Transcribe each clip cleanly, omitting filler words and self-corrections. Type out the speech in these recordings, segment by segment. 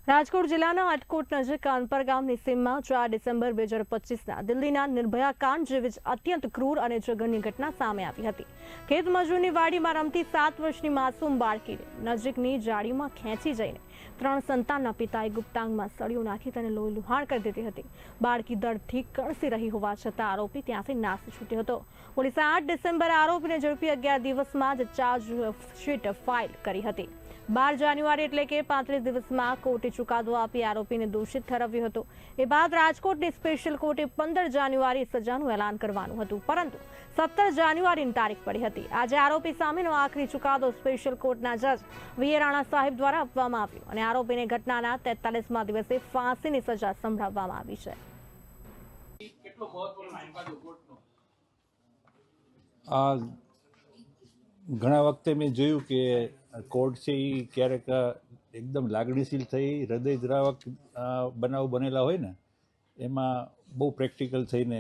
રાજકોટ જિલ્લાના અટકોટ નજીક કાનપર ગામની સીમમાં 4 ડિસેમ્બર 2025ના દિલ્હીના નિર્ભયા કાંડ જેવી જ અત્યંત ક્રૂર અને જઘન્ય ઘટના સામે આવી હતી। ખેત મજૂરની વાડીમાં રમતી 7 વર્ષની માસૂમ બાળકીને નજીકની જાળીમાં ખેંચી જઈને 3 સંતાનના પિતાએ ગુપ્તાંગમાં સળિયો નાખી તેને લોહી લુહાણ કરી દીધી હતી। બાળકી દર્દથી કણસી રહી હોવા છતાં આરોપી ત્યાંથી નાસી છૂટ્યો હતો। પોલીસે 8 ડિસેમ્બરે આરોપીને ઝડપી 11 દિવસમાં જ ચાર્જશીટ ફાઇલ કરી હતી। 12 જાન્યુઆરી એટલે કે 35 દિવસમાં કોર્ટે ચુકાદો આપી આરોપીને દોષિત ઠરાવ્યો હતો। એ બાદ રાજકોટની સ્પેશિયલ કોર્ટે 15 જાન્યુઆરી સજાનું એલાન કરવાનું હતું, પરંતુ 17 જાન્યુઆરીની તારીખ પડી હતી। આજે આરોપી સામેનો આખરી ચુકાદો સ્પેશિયલ કોર્ટના જજ વી રાણા સાહેબ દ્વારા આપવામાં આવ્યો અને આરોપીને ઘટનાના 43મા દિવસે ફાંસીની સજા સંભળાવવામાં આવી છે। આ ઘણા વખતે મેં જોયું કે કોર્ટ છે એ ક્યારેક એકદમ લાગણીશીલ થઈ હૃદયદ્રાવક બનાવ બનેલા હોય ને એમાં બહુ પ્રેક્ટિકલ થઈને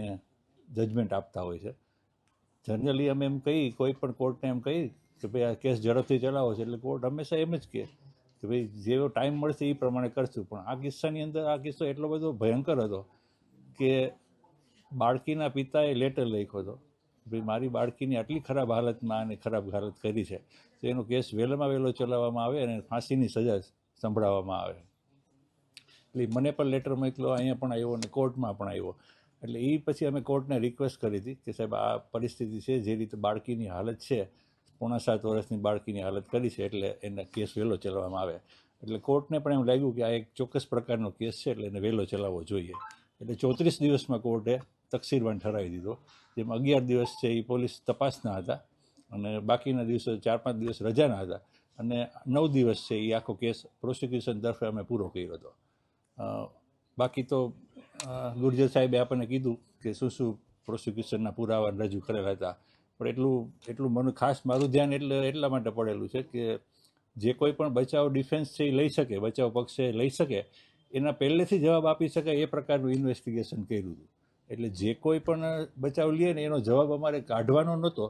જજમેન્ટ આપતા હોય છે। જનરલી અમે એમ કહી કોઈ પણ કોર્ટને એમ કહી કે ભાઈ આ કેસ ઝડપથી ચલાવો છે એટલે કોર્ટ હંમેશા એમ જ કહે કે ભાઈ જેવો ટાઈમ મળશે એ પ્રમાણે કરશું। પણ આ કિસ્સાની અંદર આ કિસ્સો એટલો બધો ભયંકર હતો કે બાળકીના પિતાએ લેટર લખ્યો હતો ભાઈ મારી બાળકીની આટલી ખરાબ હાલતમાં અને ખરાબ હાલત કરી છે તો એનો કેસ વહેલામાં વહેલો ચલાવવામાં આવે અને ફાંસીની સજા સંભળાવવામાં આવે। એટલે મને પણ લેટર મોકલ્યો, અહીંયા પણ આવ્યો અને કોર્ટમાં પણ આવ્યો। એટલે એ પછી અમે કોર્ટને રિક્વેસ્ટ કરી હતી કે સાહેબ આ પરિસ્થિતિ છે, જે રીતે બાળકીની હાલત છે, 7.5 વર્ષની બાળકીની હાલત કરી છે એટલે એને કેસ વહેલો ચલાવવામાં આવે। એટલે કોર્ટને પણ એમ લાગ્યું કે આ એક ચોક્કસ પ્રકારનો કેસ છે એટલે એને વહેલો ચલાવવો જોઈએ। એટલે 34 દિવસમાં કોર્ટે તકસીરવાન ઠરાવી દીધો, જેમાં 11 દિવસ છે એ પોલીસ તપાસના હતા અને બાકીના દિવસો 4-5 દિવસ રજાના હતા અને 9 દિવસ છે એ આખો કેસ પ્રોસિક્યુશન તરફે અમે પૂરો કર્યો હતો। બાકી તો ગુર્જર સાહેબે આપણને કીધું કે શું પ્રોસિક્યુશનના પુરાવા રજૂ કરેલા હતા, પણ એટલું મને ખાસ મારું ધ્યાન એટલા માટે પડેલું છે કે જે કોઈ પણ બચાવ ડિફેન્સ છે એ લઈ શકે, બચાવ પક્ષે લઈ શકે, એના પહેલેથી જવાબ આપી શકાય એ પ્રકારનું ઇન્વેસ્ટિગેશન કર્યું હતું। એટલે જે કોઈ પણ બચાવ લે ને એનો જવાબ અમારે કાઢવાનો નહોતો,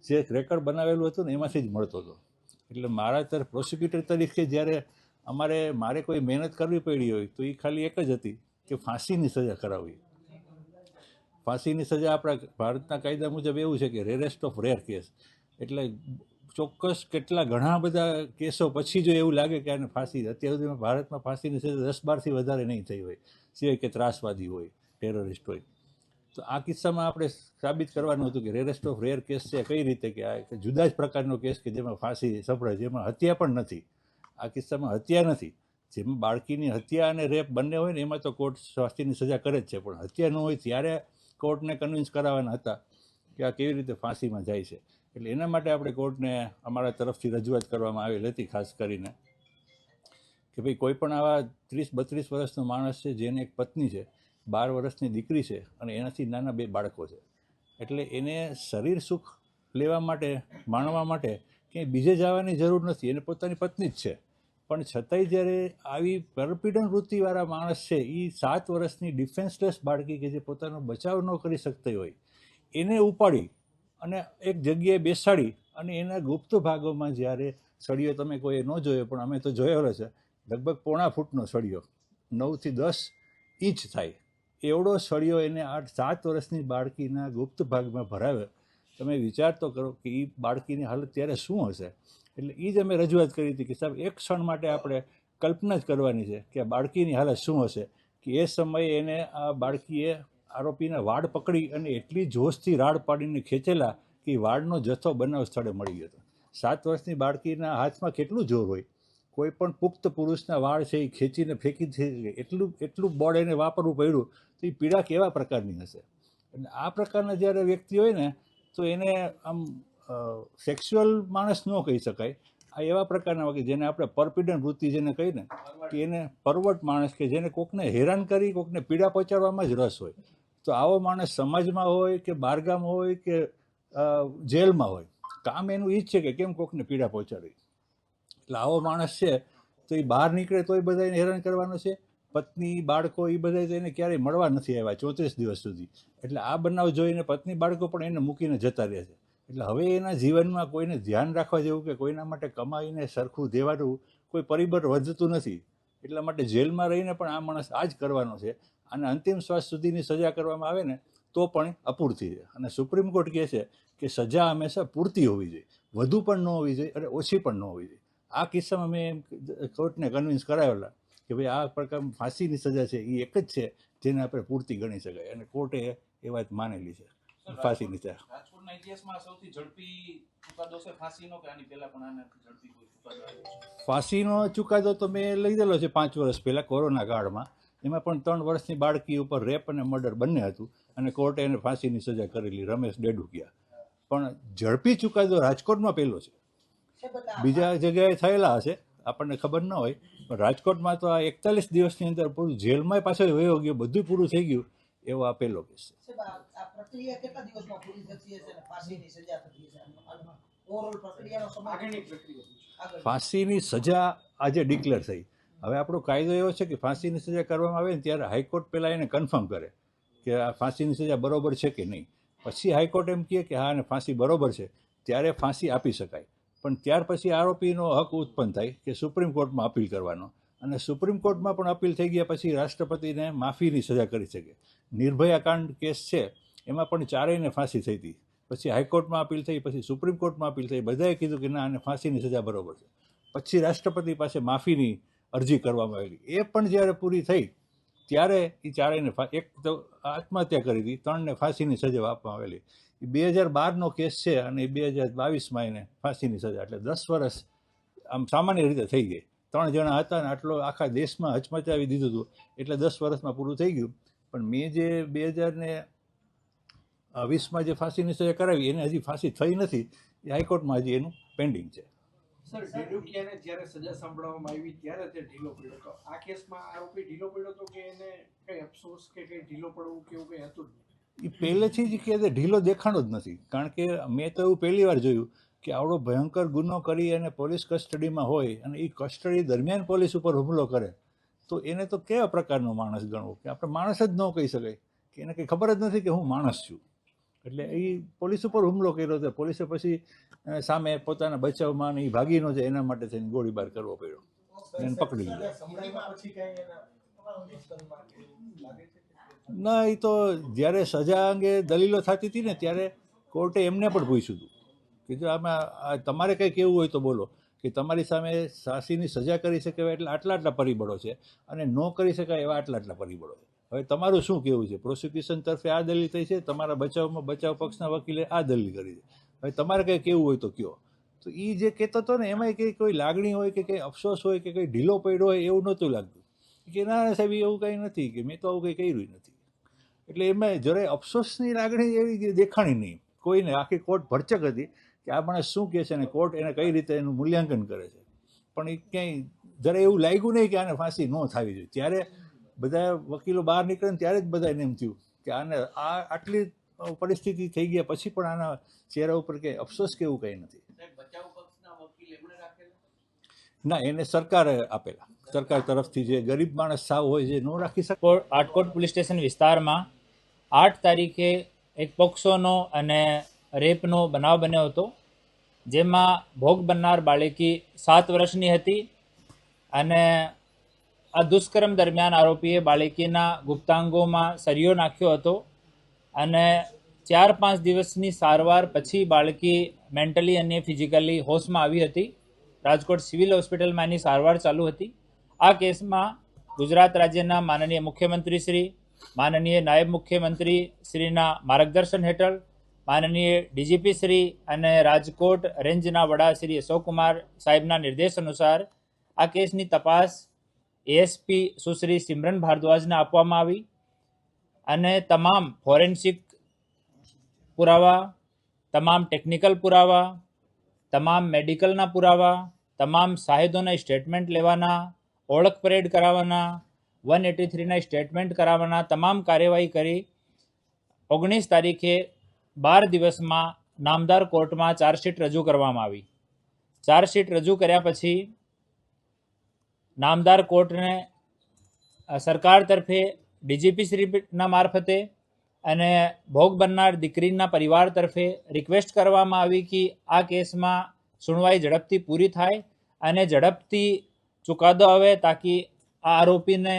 જે રેકર્ડ બનાવેલું હતું ને એમાંથી જ મળતો હતો। એટલે મારા તરફ પ્રોસિક્યુટર તરીકે જ્યારે મારે કોઈ મહેનત કરવી પડી હોય તો એ ખાલી એક જ હતી કે ફાંસીની સજા કરાવવી। ફાંસીની સજા આપણા ભારતના કાયદા મુજબ એવું છે કે રેરેસ્ટ ઓફ રેર કેસ, એટલે ચોક્કસ ઘણા બધા કેસો પછી જો એવું લાગે કે આને ફાંસી, અત્યાર સુધીમાં ભારતમાં ફાંસીની સજા 10-12થી વધારે નહીં થઈ હોય, સિવાય કે ત્રાસવાદી હોય, ટેરરિસ્ટ હોય। તો આ કિસ્સામાં આપણે સાબિત કરવાનું હતું કે રેરેસ્ટ ઓફ રેર કેસ છે, કઈ રીતે કે આ જુદા જ પ્રકારનો કેસ કે જેમાં ફાંસી સંભળાય, જેમાં હત્યા પણ નથી। આ કિસ્સામાં હત્યા નથી, જેમાં બાળકીની હત્યા અને રેપ બંને હોય ને એમાં તો કોર્ટ ફાંસીની સજા કરે જ છે, પણ હત્યા ન હોય ત્યારે કોર્ટને કન્વિન્સ કરાવવાના હતા કે આ કેવી રીતે ફાંસીમાં જાય છે। એટલે એના માટે આપણે કોર્ટને અમારા તરફથી રજૂઆત કરવામાં આવેલી હતી, ખાસ કરીને કે ભાઈ કોઈ પણ આવા 30-32 વર્ષનો માણસ છે જેને એક પત્ની છે, 12 વર્ષની દીકરી છે અને એનાથી નાના 2 બાળકો છે, એટલે એને શરીર સુખ લેવા માટે, માણવા માટે ક્યાંય બીજે જવાની જરૂર નથી, એને પોતાની પત્ની જ છે। પણ છતાંય જ્યારે આવી પરપીડન વૃત્તિવાળા માણસ છે એ 7 વર્ષની ડિફેન્સલેસ બાળકી કે જે પોતાનો બચાવ ન કરી શકતી હોય એને ઉપાડી અને એક જગ્યાએ બેસાડી અને એના ગુપ્ત ભાગોમાં જ્યારે સળિયો, તમે કોઈ ન જોયો પણ અમે તો જોયેલો છે, લગભગ 0.5 ફૂટનો સળિયો, 9 થી 10 ઇંચ થાય એવડો સળિયો એને 7 વર્ષની બાળકીના ગુપ્ત ભાગમાં ભરાવ્યો। તમે વિચાર તો કરો કે એ બાળકીની હાલત ત્યારે શું હશે। એટલે એ જ અમે રજૂઆત કરી હતી કે સાહેબ એક ક્ષણ માટે આપણે કલ્પના જ કરવાની છે કે આ બાળકીની હાલત શું હશે કે એ સમયે એને આ બાળકીએ આરોપીના વાળ પકડી અને એટલી જોશથી રાડ પાડીને ખેંચેલા કે વાળનો જથ્થો બનાવ સ્થળે મળી ગયો હતો। 7 વર્ષની બાળકીના હાથમાં કેટલું જોર હોય, કોઈ પણ પુખ્ત પુરુષના વાળ છે એ ખેંચીને ફેંકી દે, એટલું બળ એને વાપરવું પડ્યું તો એ પીડા કેવા પ્રકારની હશે। એટલે આ પ્રકારના જ્યારે વ્યક્તિ હોય ને તો એને આમ સેક્સ્યુઅલ માણસ ન કહી શકાય, આ એવા પ્રકારના કે જેને આપણે પરપીડન વૃત્તિ જેને કહીએ ને કે એને પરવર્ટ માણસ કે જેને કોકને હેરાન કરી, કોકને પીડા પહોંચાડવામાં જ રસ હોય, તો આવો માણસ સમાજમાં હોય કે બહારગામ હોય કે જેલમાં હોય, કામ એનું એ જ છે કે કેમ કોકને પીડા પહોંચાડવી। એટલે આવો માણસ છે તો એ બહાર નીકળે તોય બધા એને હેરાન કરવાનો છે, પત્ની બાળકો એ બધા એને ક્યારેય મળવા નથી આવ્યા 34 દિવસ સુધી। એટલે આ બનાવ જોઈને પત્ની બાળકો પણ એને મૂકીને જતા રહે છે। એટલે હવે એના જીવનમાં કોઈને ધ્યાન રાખવા જેવું કે કોઈના માટે કમાઈને સરખું દેવાનું કોઈ પરિબળ વધતું નથી। એટલા માટે જેલમાં રહીને પણ આ માણસ આ જ કરવાનો છે, અને અંતિમ શ્વાસ સુધીની સજા કરવામાં આવે ને તો પણ અપૂરતી છે. અને સુપ્રીમ કોર્ટ કહે છે કે સજા હંમેશા પૂરતી હોવી જોઈએ, વધુ પણ ન હોવી જોઈએ અને ઓછી પણ ન હોવી જોઈએ. આ કિસ્સામાં મેં કોર્ટને કન્વિન્સ કરાવેલા કે ભાઈ આ પ્રકાર ફાંસીની સજા છે એ એક જ છે જેને આપણે પૂરતી ગણી શકાય, અને કોર્ટે એ વાત માનેલી છે. ફાંસીની સજા રાજકોટના ઇતિહાસમાં સૌથી ઝડપી ચુકાદો છે ફાંસીનો, કે આની પહેલા પણ આનાથી ઝડપી કોઈ ચુકાદો આવ્યો છે? ફાંસીનો ચુકાદો તો મેં લીધેલો છે 5 વર્ષ પહેલાં કોરોના કાળમાં. એમાં પણ 3 વર્ષની બાળકી ઉપર રેપ અને મર્ડર બંને હતું, અને કોર્ટે એને ફાંસીની સજા કરેલી, રમેશ ડેડુકિયા. પણ ઝડપી ચુકાદો રાજકોટમાં પહેલો છે. બીજા જગ્યાએ થયેલા હશે, આપણને ખબર ન હોય, પણ રાજકોટમાં તો આ 41 દિવસની અંદર પૂરું જેલમાં પાછો વયો ગયો, બધું પૂરું થઈ ગયું, એવો આ પહેલો કેસ છે. આ પ્રક્રિયા કેટલા દિવસમાં પૂરી થતી હશે અને ફાંસીની સજા થતી હશે? ઓવરઓલ પ્રક્રિયાનો સમય આગળની પ્રક્રિયા ફાંસીની સજા આજે ડિક્લેર થઈ. હવે આપણો કાયદો એવો છે કે ફાંસીની સજા કરવામાં આવે ને ત્યારે હાઈકોર્ટ પહેલાં એને કન્ફર્મ કરે કે આ ફાંસીની સજા બરોબર છે કે નહીં. પછી હાઈકોર્ટ એમ કહે કે હા અને ફાંસી બરોબર છે, ત્યારે ફાંસી આપી શકાય. પણ ત્યાર પછી આરોપીનો હક ઉત્પન્ન થાય કે સુપ્રીમ કોર્ટમાં અપીલ કરવાનો, અને સુપ્રીમ કોર્ટમાં પણ અપીલ થઈ ગયા પછી રાષ્ટ્રપતિને માફીની સજા કરી શકે. નિર્ભયા કાંડ કેસ છે એમાં પણ ચારેયને ફાંસી થઈ હતી, પછી હાઈકોર્ટમાં અપીલ થઈ, પછી સુપ્રીમ કોર્ટમાં અપીલ થઈ, બધાએ કીધું કે ના આને ફાંસીની સજા બરોબર છે. પછી રાષ્ટ્રપતિ પાસે માફીની અરજી કરવામાં આવેલી, એ પણ જ્યારે પૂરી થઈ ત્યારે એ ચારેયને એક તો આત્મહત્યા કરી હતી, 3ને ફાંસીની સજા આપવામાં આવેલી. એ 2012નો કેસ છે અને 2022માં એને ફાંસીની સજા, એટલે 10 વર્ષ આમ સામાન્ય રીતે થઈ ગઈ. 3 જણા હતા ને આટલો આખા દેશમાં હચમચાવી દીધું હતું, એટલે 10 વર્ષમાં પૂરું થઈ ગયું. પણ મેં જે 2020માં જે ફાંસીની સજા કરાવી એને હજી ફાંસી થઈ નથી, એ હાઈકોર્ટમાં હજી એનું પેન્ડિંગ છે. સર, ડેડુકિયાને જ્યારે સજા સાંભળવામાં આવી ત્યારે તે ઢીલો પડ્યો હતો. આ કેસમાં આરોપી ઢીલો પડ્યો હતો કે એને કંઈ અફસોસ કે કંઈ ઢીલો પડવું કે એવું કંઈ હતું જ નહીં? એ પહેલેથી જ કે ઢીલો દેખાણો જ નથી, કારણ કે મેં તો એવું પહેલી વાર જોયું કે આવડો ભયંકર ગુનો કરી અને પોલીસ કસ્ટડીમાં હોય અને એ કસ્ટડી દરમિયાન પોલીસ ઉપર હુમલો કરે, તો એને તો કેવા પ્રકારનો માણસ ગણવો કે આપણે માણસ જ ન કહી શકાય, કે એને કંઈ ખબર જ નથી કે હું માણસ છું. એટલે એ પોલીસ ઉપર હુમલો કર્યો હતો. પોલીસે પછી સામે પોતાના બચાવમાં એ ભાગી ન જાય એના માટે થઈને ગોળીબાર કરવો પડ્યો, એને પકડી લીધો. ના, એ તો જ્યારે સજા અંગે દલીલો થતી હતી ને ત્યારે કોર્ટે એમને પણ પૂછ્યું હતું કે જો આમાં તમારે કંઈ કહેવું હોય તો બોલો, કે તમારી સામે ફાંસીની સજા કરી શકે એટલે આટલા પરિબળો છે અને ન કરી શકાય એવા આટલા પરિબળો છે. હવે તમારું શું કહેવું છે? પ્રોસિક્યુશન તરફે આ દલીલ થઈ છે, તમારા બચાવ પક્ષના વકીલે આ દલીલ કરી છે, હવે તમારે કંઈ કહેવું હોય તો કહો. તો એ જે કહેતો હતો ને એમાંય કંઈ કોઈ લાગણી હોય કે કંઈ અફસોસ હોય કે કંઈ ઢીલો પડ્યો હોય એવું નહોતું લાગતું. કે ના સાહેબ એવું કંઈ નથી, કે મેં તો આવું કંઈ કર્યું નથી. એટલે એમાં જરાય અફસોસની લાગણી એવી દેખાણી નહીં કોઈને. આખી કોર્ટ ભરચક હતી કે આ માણસ શું કહે છે અને કોર્ટ એને કઈ રીતે એનું મૂલ્યાંકન કરે છે. પણ એ ક્યાંય જરા એવું લાગ્યું નહીં કે આને ફાંસી ન થવી જોઈએ. ત્યારે બધા વકીલો બહાર નીકળે ને ત્યારે જ બધાને એમ થયું કે આને આટલી પરિસ્થિતિ થઈ ગયા પછી પણ આના ચહેરા ઉપર કે અફસોસ કે એવું કંઈ નથી. ના, એને સરકારે આપેલા, સરકાર તરફથી જે ગરીબ માણસ સાવ હોય જે ન રાખી શકે. આટકોટ પોલીસ સ્ટેશન વિસ્તારમાં 8 તારીખે એક પોક્સોનો અને રેપનો બનાવ બન્યો હતો, જેમાં ભોગ બનનાર બાળકી 7 વર્ષની હતી અને આ દુષ્કર્મ દરમિયાન આરોપીએ બાળકીના ગુપ્તાંગોમાં સળિયો નાખ્યો હતો અને 4-5 દિવસની સારવાર પછી બાળકી મેન્ટલી અને ફિઝિકલી હોશમાં આવી હતી. રાજકોટ સિવિલ હોસ્પિટલમાં એની સારવાર ચાલુ હતી. આ કેસમાં ગુજરાત રાજ્યના માનનીય મુખ્યમંત્રી શ્રી, માનનીય નાયબ મુખ્યમંત્રી શ્રીના માર્ગદર્શન હેઠળ માનનીય ડીજીપી શ્રી અને રાજકોટ રેન્જના વડા શ્રી અશોકકુમાર સાહેબના નિર્દેશ અનુસાર આ કેસની તપાસ એએસપી સુશ્રી સિમરન ભારદ્વાજને આપવામાં આવી અને તમામ ફોરેન્સિક પુરાવા, તમામ ટેકનિકલ પુરાવા, તમામ મેડિકલના પુરાવા, તમામ શાહિદોના સ્ટેટમેન્ટ લેવાના, ઓળખ પરેડ કરાવવાના, 183ના સ્ટેટમેન્ટ કરાવવાના તમામ કાર્યવાહી કરી 19 તારીખે 12 દિવસમાં નામદાર કોર્ટમાં ચાર્જશીટ રજૂ કરવામાં આવી. ચાર્જશીટ રજૂ કર્યા પછી નામદાર કોર્ટને સરકાર તરફે ડીજીપી શ્રીના મારફતે અને ભોગ બનનાર દીકરીના પરિવાર તરફે રિક્વેસ્ટ કરવામાં આવી કે આ કેસમાં સુનવાઈ ઝડપથી પૂરી થાય અને ઝડપથી ચુકાદો આવે, તાકી આ આરોપીને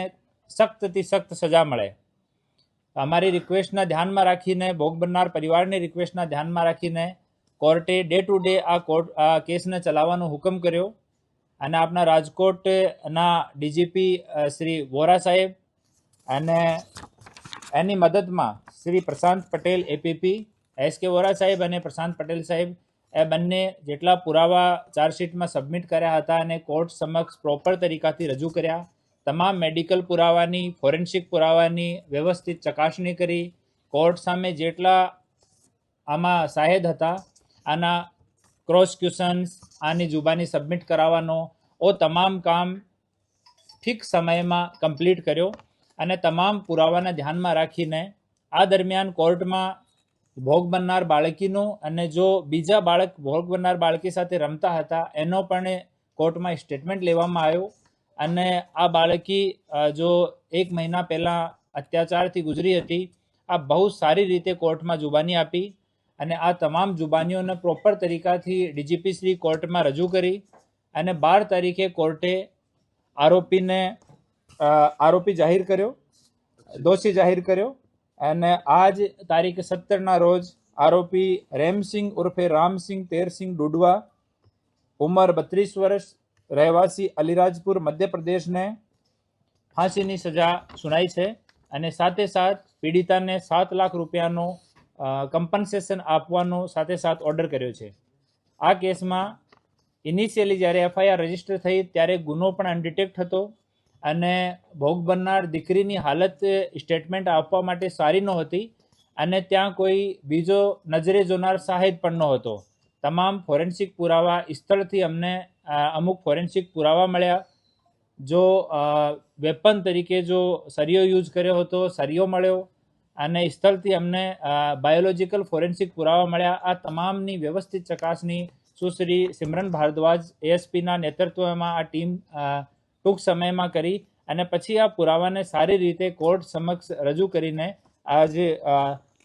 સખ્તથી સખ્ત સજા મળે. અમારી રિક્વેસ્ટના ધ્યાનમાં રાખીને, ભોગ બનનાર પરિવારની રિક્વેસ્ટના ધ્યાનમાં રાખીને કોર્ટે ડે ટુ ડે આ કેસને ચલાવવાનો હુકમ કર્યો. અને આપણા રાજકોટના ડીજીપી શ્રી વોરા સાહેબ અને એની મદદમાં શ્રી પ્રશાંત પટેલ એપીપી, એસકે વોરા સાહેબ અને પ્રશાંત પટેલ સાહેબ એ બંને જેટલા પુરાવા ચાર્જશીટમાં સબમિટ કર્યા હતા અને કોર્ટ સમક્ષ પ્રોપર તરીકાથી રજૂ કર્યા. તમામ મેડિકલ પુરાવાની, ફોરેન્સિક પુરાવાની વ્યવસ્થિત ચકાસણી કરી. કોર્ટ સામે જેટલા આમાં શાહેદ હતા આના ક્રોસ ક્વેશ્ચન્સ, આની જુબાની સબમિટ કરાવવાનો તમામ કામ ફિક્સ સમયમાં કમ્પ્લીટ કર્યો. અને તમામ પુરાવાને ધ્યાનમાં રાખીને આ દરમિયાન કોર્ટમાં ભોગ બનનાર બાળકીનો અને જો બીજા બાળક ભોગ બનનાર બાળકી સાથે રમતા હતા એનો પણ કોર્ટમાં સ્ટેટમેન્ટ લેવામાં આવ્યો. અને આ બાળકી જો 1 મહિના પહેલાં અત્યાચારથી ગુજરી હતી, આ બહુ સારી રીતે કોર્ટમાં જુબાની આપી અને આ તમામ જુબાનીઓને પ્રોપર તરીકાથી ડીજીપી શ્રી કોર્ટમાં રજૂ કરી. અને 12 તારીખે કોર્ટે આરોપી જાહેર કર્યો, દોષી જાહેર કર્યો. અને આજ તારીખ 17ના રોજ આરોપી રેમસિંહ ઉર્ફે રામસિંહ તેરસિંહ ડુડવા, ઉંમર 32 વર્ષ, રહેવાસી અલીરાજપુર મધ્યપ્રદેશને ફાંસીની સજા સુનાઈ છે. અને સાથે સાથ પીડિતાને 7 લાખ રૂપિયાનો કમ્પન્સેશન આપવાનો સાથે સાથ ઓર્ડર કર્યો છે. આ કેસમાં ઇનિશિયલી જ્યારે એફઆઈઆર રજીસ્ટર થઈ ત્યારે ગુનો પણ અનડિટેક્ટ હતો અને ભોગ બનનાર દીકરીની હાલત સ્ટેટમેન્ટ આપવા માટે સારી નહોતી અને ત્યાં કોઈ બીજો નજરે જોનાર શાહેદ પણ નહોતો. તમામ ફોરેન્સિક પુરાવા સ્થળથી અમને અમુક ફોરેન્સિક પુરાવા મળ્યા. જો વેપન તરીકે જો સરિયો યુઝ કર્યો હતો, સરિયો મળ્યો. અને સ્થળથી અમને બાયોલોજિકલ ફોરેન્સિક પુરાવા મળ્યા. આ તમામની વ્યવસ્થિત ચકાસણી સુશ્રી સિમરન ભારદ્વાજ એએસપીના નેતૃત્વમાં આ ટીમ ટૂંક સમયમાં કરી અને પછી આ પુરાવાને સારી રીતે કોર્ટ સમક્ષ રજૂ કરીને આજે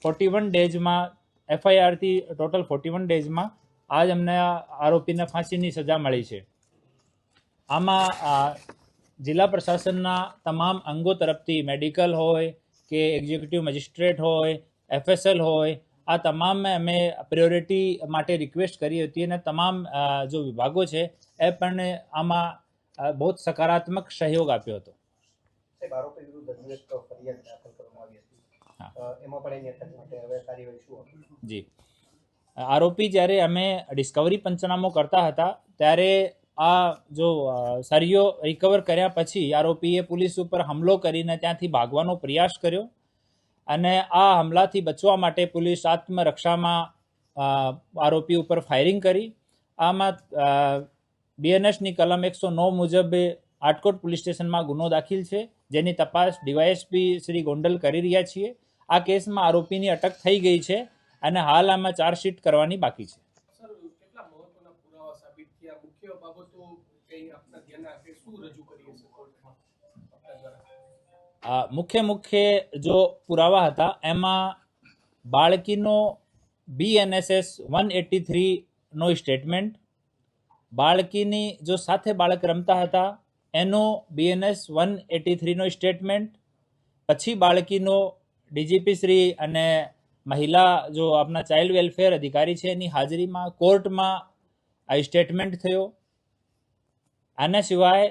41 ડેઝમાં એફઆઈઆરથી ટોટલ 41 ડેઝમાં આજ અમને આરોપીને ફાંસીની સજા મળી છે. આમાં જિલ્લા પ્રશાસનના તમામ અંગો તરફથી મેડિકલ હોય કે એક્ઝિક્યુટિવ મેજિસ્ટ્રેટ હોય, એફએસએલ હોય, આ તમામ અમે પ્રાયોરિટી માટે રિક્વેસ્ટ કરી હતી અને તમામ જો વિભાગો છે એ પણ આમાં બહુ સકારાત્મક સહયોગ આપ્યો હતો. આરોપી વિરુદ્ધ હજુ એક ફરિયાદ દાખલ કરવામાં આવી હતી, એમાં પણ એની અટક માટે હવે કાર્યવાહી શું હતી? જી, આરોપી જ્યારે અમે ડિસ્કવરી પંચનામો કરતા હતા ત્યારે આ જો સરિયો રિકવર કર્યા પછી આરોપીએ પોલીસ ઉપર હુમલો કરીને ત્યાંથી ભાગવાનો પ્રયાસ કર્યો અને આ હુમલાથી બચવા માટે પોલીસ આત્મરક્ષામાં આરોપી ઉપર ફાયરિંગ કરી. આમાં બીએનએસની કલમ 109 મુજબ આટકોટ પોલીસ સ્ટેશનમાં ગુનો દાખલ છે, જેની તપાસ ડીવાયએસપી શ્રી ગોંડલ કરી રહ્યા છીએ. આ કેસમાં આરોપીની અટક થઈ ગઈ છે અને હાલ આમાં ચાર્જશીટ કરવાની બાકી છે. સર, કેટલા મહત્વના પુરાવા સાબિત થયા? મુખ્ય બાબતો કઈ આપના ધ્યાન આપે શું રજૂ કરીએ છીએ કોર્ટમાં આપના દ્વારા? મુખ્ય જો પુરાવા હતા એમાં બાળકીનો BNSS 183નો સ્ટેટમેન્ટ, બાળકીની જો સાથે બાળક રમતા હતા એનો BNS 183નો સ્ટેટમેન્ટ, પછી બાળકીનો ડીજીપી શ્રી અને મહિલા જો આપણા ચાઇલ્ડ વેલફેર અધિકારી છે એની હાજરીમાં કોર્ટમાં આ સ્ટેટમેન્ટ થયો. આના સિવાય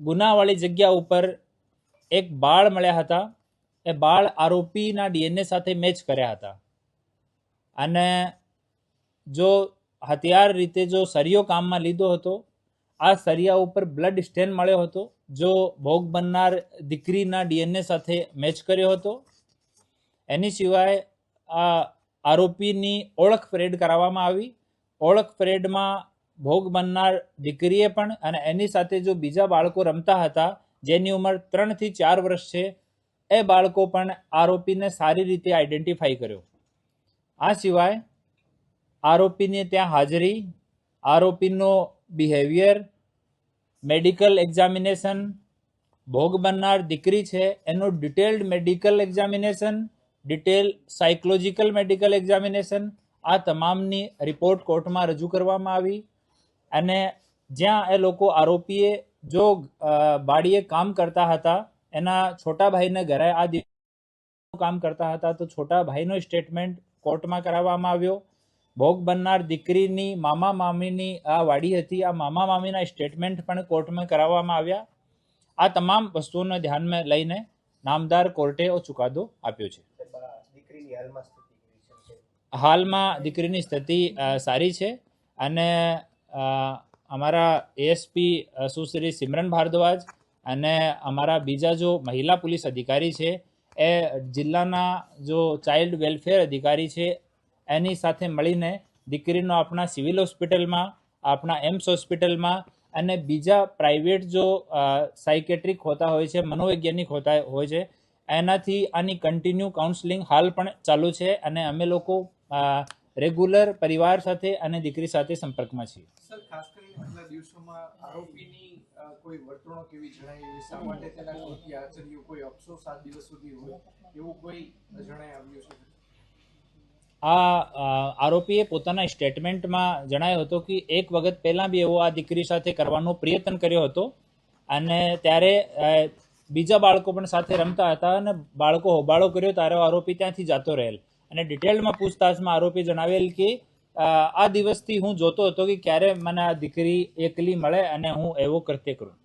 ગુનાવાળી જગ્યા ઉપર એક બાળ મળ્યા હતા, એ બાળ આરોપીના DNA સાથે મેચ કર્યા હતા. અને જો હથિયાર રીતે જો સરિયો કામમાં લીધો હતો, આ સરિયા ઉપર બ્લડ સ્ટેન મળ્યો હતો, જો ભોગ બનનાર દીકરીના DNA સાથે મેચ કર્યો હતો. એની સિવાય આ આરોપીની ઓળખ પરેડ કરાવવામાં આવી. ઓળખ પરેડમાં ભોગ બનનાર દીકરીએ પણ અને એની સાથે જો બીજા બાળકો રમતા હતા જેની ઉંમર 3 થી 4 વર્ષ છે, એ બાળકો પણ આરોપીને સારી રીતે આઈડેન્ટિફાઈ કર્યો. આ સિવાય આરોપીની ત્યાં હાજરી, આરોપીનો બિહેવિયર, મેડિકલ એક્ઝામિનેશન, ભોગ બનનાર દીકરી છે એનો detailed medical examination, detail psychological medical examination, આ તમામની રિપોર્ટ કોર્ટમાં રજૂ કરવામાં આવી. અને જ્યાં એ લોકો આરોપીએ જો બાળીએ કામ કરતા હતા, એના છોટા ભાઈને ઘરે આ દિવસ કામ કરતા હતા, તો છોટા ભાઈનો સ્ટેટમેન્ટ કોર્ટમાં કરાવવામાં આવ્યો. ભોગ બનનાર દીકરીની મામા મામીની આ વાડી હતી, આ મામા મામીના સ્ટેટમેન્ટ પણ કોર્ટમાં કરાવવામાં આવ્યા. આ તમામ વસ્તુઓને ધ્યાનમાં લઈને નામદાર કોર્ટે ચુકાદો આપ્યો છે. દીકરીની હાલમાં સ્થિતિ કેવી છે? હાલમાં દીકરીની સ્થિતિ સારી છે અને અમારા એએસપી સુશ્રી સિમરન ભારદ્વાજ અને અમારા બીજા જો મહિલા પોલીસ અધિકારી છે એ જિલ્લાના જો ચાઇલ્ડ વેલફેર અધિકારી છે એની સાથે મળીને દીકરીનો આપણા સિવિલ હોસ્પિટલમાં, આપણા એમ્સ હોસ્પિટલમાં અને બીજા પ્રાઇવેટ જો સાયકેટ્રિક હોતા હોય છે, મનોવૈજ્ઞાનિક હોતા હોય છે, એનાથી આની કન્ટિન્યુ કાઉન્સેલિંગ હાલ પણ ચાલુ છે અને અમે લોકો રેગ્યુલર પરિવાર સાથે અને દીકરી સાથે સંપર્કમાં છીએ. સર, ખાસ કરીને છેલ્લા દિવસોમાં આરોપીની કોઈ વર્તણૂક એવી જણાઈ એવી શા માટે તેના કૃત્ય આચર્યું, કોઈ અફસોસ 7 દિવસ સુધી હોય એવું કોઈ જણાઈ આવ્યું છે? આ આરોપીએ પોતાના સ્ટેટમેન્ટમાં જણાવ્યો હતો કે એક વખત પહેલાં બી એવો આ દીકરી સાથે કરવાનો પ્રયત્ન કર્યો હતો અને ત્યારે બીજા બાળકો પણ સાથે રમતા હતા અને બાળકો હોબાળો કર્યો ત્યારે આરોપી ત્યાંથી જતો રહેલ અને ડિટેલમાં પૂછતાછમાં આરોપી જણાવેલ કે આ દિવસથી હું જોતો હતો કે ક્યારે મને આ દીકરી એકલી મળે અને હું એવો કૃત્ય કરું.